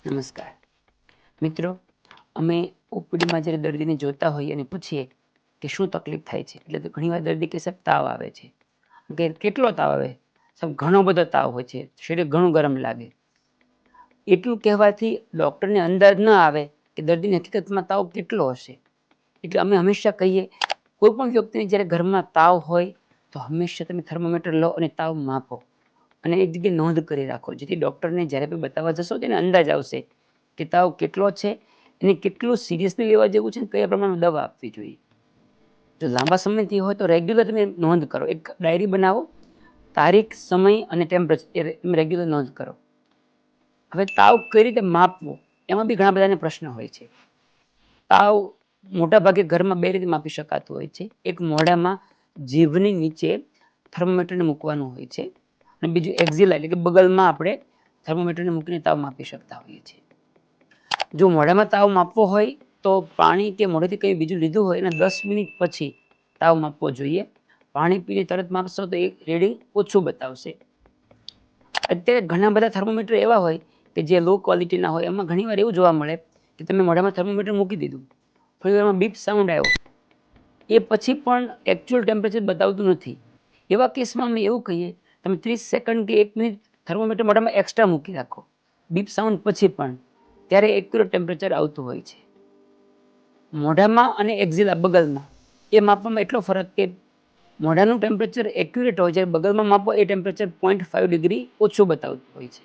નમસ્કાર મિત્રો, અમે ઓપીડીમાં જ્યારે દર્દીને જોતા હોઈએ અને પૂછીએ કે શું તકલીફ થાય છે, એટલે તો ઘણીવાર દર્દી કે સાહેબ તાવ આવે છે. કે કેટલો તાવ આવે? સાહેબ ઘણો બધો તાવ હોય છે, શરીર ઘણું ગરમ લાગે. એટલું કહેવાથી ડૉક્ટરને અંદાજ ન આવે કે દર્દીને હકીકતમાં તાવ કેટલો હશે. એટલે અમે હંમેશા કહીએ, કોઈ પણ વ્યક્તિને જ્યારે ઘરમાં તાવ હોય તો હંમેશા તમે થર્મોમીટર લો અને તાવ માપો અને એક જગ્યાએ નોંધ કરી રાખો, જેથી ડૉક્ટરને જ્યારે બી બતાવવા જશો તેને અંદાજ આવશે કે તાવ કેટલો છે, એને કેટલું સિરિયસલી લેવા જેવું છે, કયા પ્રમાણમાં દવા આપવી જોઈએ. જો લાંબા સમયથી હોય તો રેગ્યુલર તમે નોંધ કરો, એક ડાયરી બનાવો, તારીખ, સમય અને ટેમ્પરેચર તમે રેગ્યુલર નોંધ કરો. હવે તાવ કઈ રીતે માપવો, એમાં બી ઘણા બધાને પ્રશ્ન હોય છે. તાવ મોટા ભાગે ઘરમાં બે રીતે માપી શકાતું હોય છે. એક મોઢામાં જીભની નીચે થર્મોમીટરને મૂકવાનું હોય છે અને બીજું એક્ઝિલા એટલે કે બગલમાં આપણે થર્મોમીટરને મૂકીને તાવ માપી શકતા હોઈએ છીએ. જો મોઢામાં તાવ માપવો હોય તો પાણી કે મોઢેથી કંઈ બીજું લીધું હોય એના 10 મિનિટ પછી તાવ માપવો જોઈએ. પાણી પીને તરત માપશો તો એ રીડિંગ ઓછું બતાવશે. અત્યારે ઘણા બધા થર્મોમીટર એવા હોય કે જે લો ક્વોલિટીના હોય, એમાં ઘણીવાર એવું જોવા મળે કે તમે મોઢામાં થર્મોમીટર મૂકી દીધું, થોડી વારમાં બીપ સાઉન્ડ આવ્યો, એ પછી પણ એકચ્યુઅલ ટેમ્પરેચર બતાવતું નથી. એવા કેસમાં અમે એવું કહીએ, તમે 30 સેકન્ડ કે 1 મિનિટ થર્મોમીટર મોઢામાં એક્સ્ટ્રા મૂકી રાખો, બીપ સાઉન્ડ પછી પણ, ત્યારે એક્યુરેટ ટેમ્પરેચર આવતું હોય છે. મોઢામાં અને એક્ઝિલા બગલમાં એ માપવામાં એટલો ફરક કે મોઢાનું ટેમ્પરેચર એક્યુરેટ હોય છે, બગલમાં માપો એ ટેમ્પરેચર 0.5 ડિગ્રી ઓછું બતાવતું હોય છે.